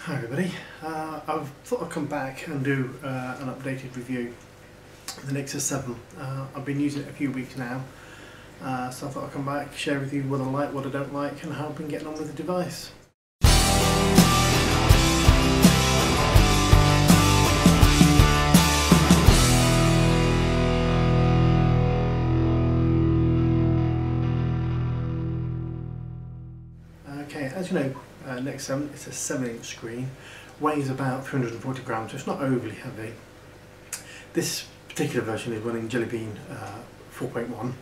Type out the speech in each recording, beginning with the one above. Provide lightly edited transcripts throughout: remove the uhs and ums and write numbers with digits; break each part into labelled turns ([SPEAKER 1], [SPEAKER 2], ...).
[SPEAKER 1] Hi everybody, I thought I'd come back and do an updated review of the Nexus 7. I've been using it a few weeks now, so I thought I'd come back, share with you what I like, what I don't like and how I've been getting on with the device. Okay, as you know, Nexus 7 is a 7-inch screen, weighs about 340 grams, so it's not overly heavy. This particular version is running Jelly Bean 4.1.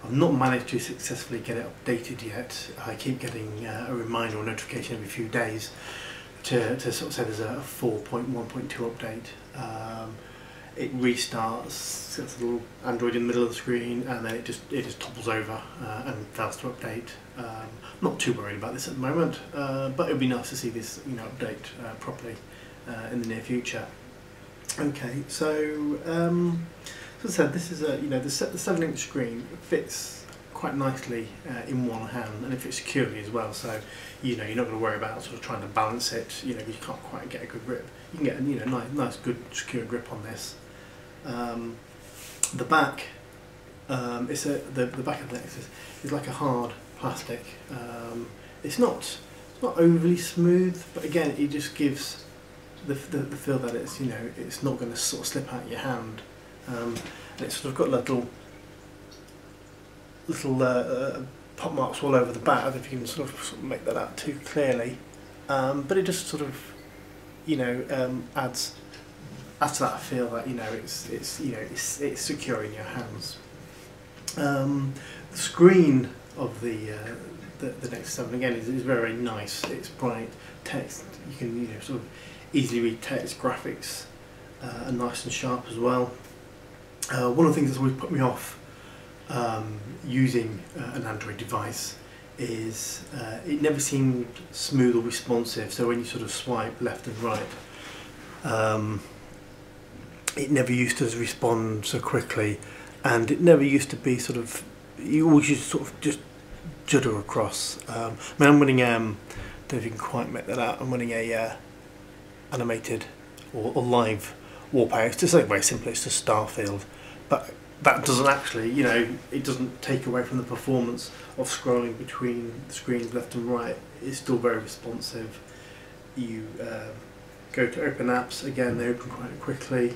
[SPEAKER 1] I've not managed to successfully get it updated yet. I keep getting a reminder or notification every few days to sort of say there's a 4.1.2 update. It restarts, gets a little Android in the middle of the screen, and then it just topples over and fails to update. I'm not too worried about this at the moment, but it would be nice to see this, update properly in the near future. Okay, so as I said, this is the 7-inch screen fits quite nicely in one hand, and it fits securely as well. So you're not going to worry about sort of trying to balance it. You can't quite get a good grip. You can get a nice, good, secure grip on this. The back, the back of the Nexus is like a hard plastic. It's not overly smooth, but again, it just gives the feel that it's not going to sort of slip out of your hand. And it's sort of got little pop marks all over the back. I don't know if you can sort of make that out too clearly, but it just sort of adds to that feel that it's secure in your hands. The screen of the Nexus 7 again is very nice. It's bright text. You can sort of easily read text. Graphics are nice and sharp as well. One of the things that's always put me off using an Android device is it never seemed smooth or responsive. So when you sort of swipe left and right, it never used to respond so quickly, and it never used to be sort of, you always used to sort of just judder across. I'm running, don't know if you can quite make that out, I'm running a animated or live wallpaper. It's just like very simple, it's just Starfield, but that doesn't actually, it doesn't take away from the performance of scrolling between the screens left and right. It's still very responsive. You go to open apps, again they open quite quickly.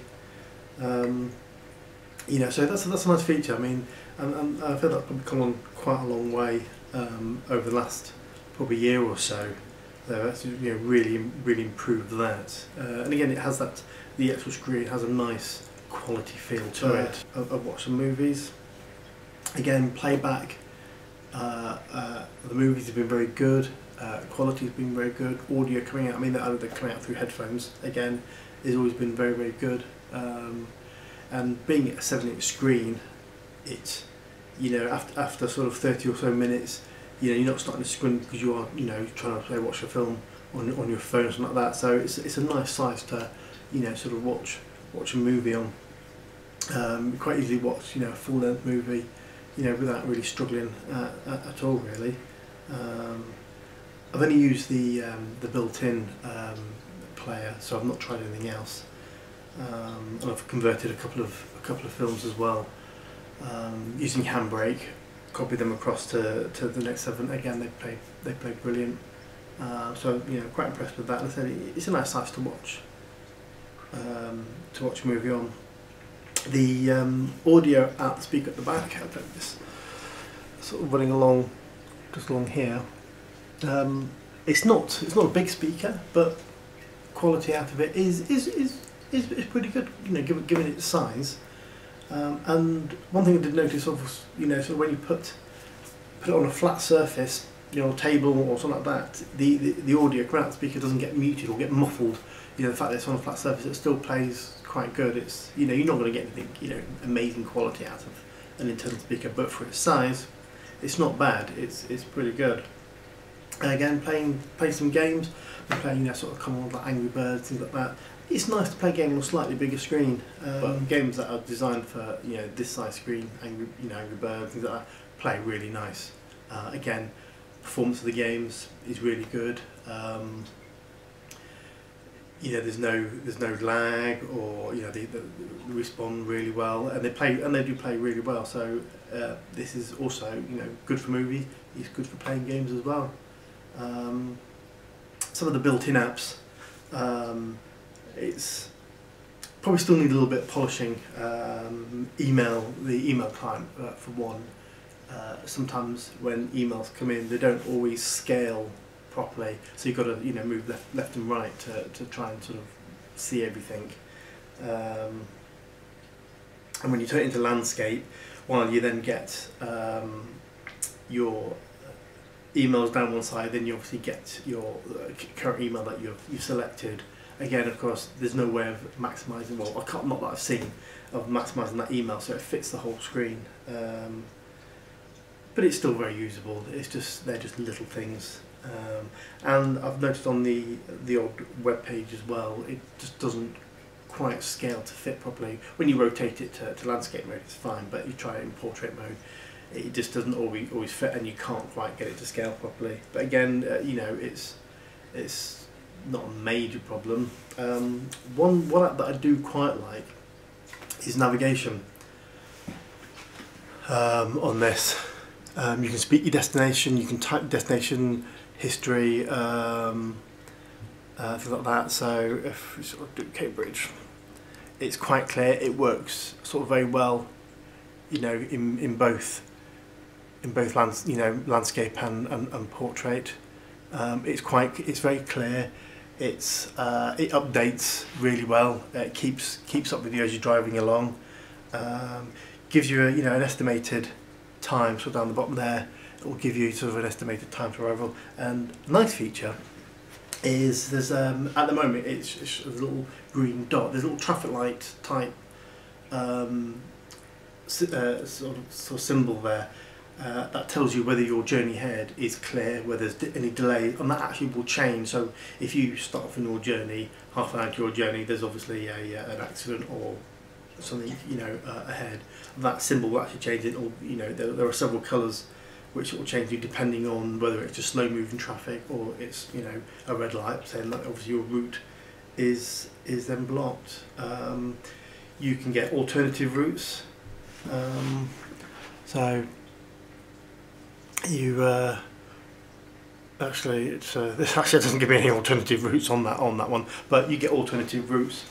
[SPEAKER 1] So that's a nice feature. I mean, and I feel that's probably come on quite a long way over the last probably year or so. That's really improved that. And again, it has the actual screen has a nice quality feel to it. I've watched some movies. Again, playback. The movies have been very good. Quality has been very good. Audio coming out. I mean, they're coming out through headphones. Again, has always been very good. And being a 7-inch screen, it after sort of 30 or so minutes, you're not starting to squint because you are trying to watch a film on your phone or something like that. So it's a nice size to sort of watch a movie on. Quite easily watch a full-length movie without really struggling at all really. I've only used the built-in player, so I've not tried anything else. And I've converted a couple of films as well using Handbrake. Copied them across to the Nexus 7. Again, they play brilliant. So quite impressed with that. And I said it's a nice size to watch a movie on. The audio out the speaker at the back. I've got this sort of running along, just along here. It's not a big speaker, but quality out of it is pretty good. Given its size. And one thing I did notice was, so when you put it on a flat surface, table or something like that, the audio coming out the speaker doesn't get muted or get muffled. The fact that it's on a flat surface, it still plays quite good. It's you're not going to get anything amazing quality out of an internal speaker, but for its size, it's not bad. It's pretty good. Again, playing some games, I'm playing sort of common like Angry Birds, things like that. It's nice to play games on a slightly bigger screen. But games that are designed for this size screen, Angry Birds, things like that, play really nice. Again, performance of the games is really good. there's no lag, or they respond really well, and they do play really well. So this is also good for movies. It's good for playing games as well. Some of the built-in apps, it's probably still need a little bit of polishing. The email client, for one. Sometimes when emails come in, they don't always scale properly, so you've got to move left and right to try and sort of see everything. And when you turn it into landscape, while you then get your emails down one side, then you obviously get your current email that you've selected. Again, of course, there's no way of maximising, well, not that I've seen, of maximising that email so it fits the whole screen. But it's still very usable. They're just little things. And I've noticed on the odd web page as well, it just doesn't quite scale to fit properly. When you rotate it to landscape mode, it's fine, but you try it in portrait mode, it just doesn't always fit, and you can't quite get it to scale properly. But again, it's not a major problem. One app that I do quite like is navigation. On this, you can speak your destination, you can type destination, history, things like that. So if we sort of do Cambridge, it's quite clear. It works sort of very well, in both landscape and portrait. It's very clear. It updates really well. It keeps up with you as you're driving along. Gives you an estimated time. So down the bottom there, it will give you sort of an estimated time to arrival. And a nice feature is there's at the moment it's a little green dot. There's a little traffic light type sort of symbol there. That tells you whether your journey ahead is clear, whether there's any delay, and that actually will change. So if you start off in your journey, half an hour into your journey, there's obviously an accident or something ahead. That symbol will actually change it. Or there are several colours which it will change you depending on whether it's just slow moving traffic or it's a red light saying that obviously your route is then blocked. You can get alternative routes. So you actually this actually doesn't give me any alternative routes on that one, but you get alternative routes.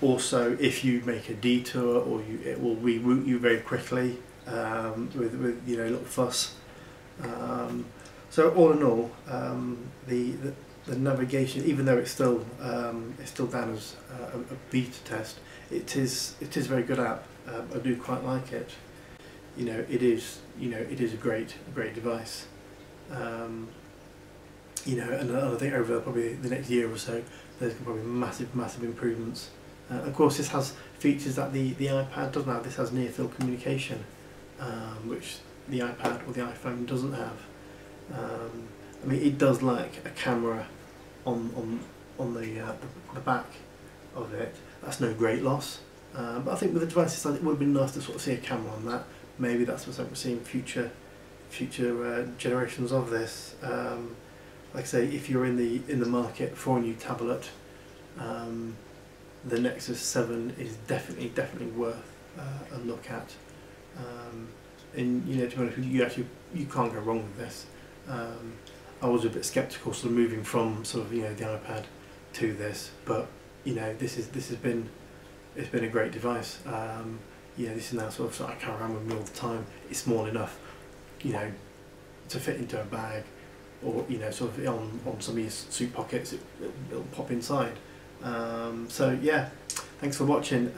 [SPEAKER 1] Also, if you make a detour, or it will reroute you very quickly with a little fuss. So all in all, the navigation, even though it's still down as a beta test, it is a very good app. I do quite like it. It is a great device. And I think over probably the next year or so, there's probably massive improvements. Of course, this has features that the iPad doesn't have. This has near-field communication, which the iPad or the iPhone doesn't have. I mean, it does lack a camera on the back of it. That's no great loss. But I think with the devices, it would have been nice to sort of see a camera on that. Maybe that's what we're seeing future generations of this. Like I say, if you're in the market for a new tablet, the Nexus 7 is definitely worth a look at. And to be honest with you, you can't go wrong with this. I was a bit sceptical, sort of moving from sort of the iPad to this, but this has been a great device. This is now sort of I carry around with me all the time. It's small enough, to fit into a bag, or sort of on some of your suit pockets. It'll pop inside. So yeah, thanks for watching.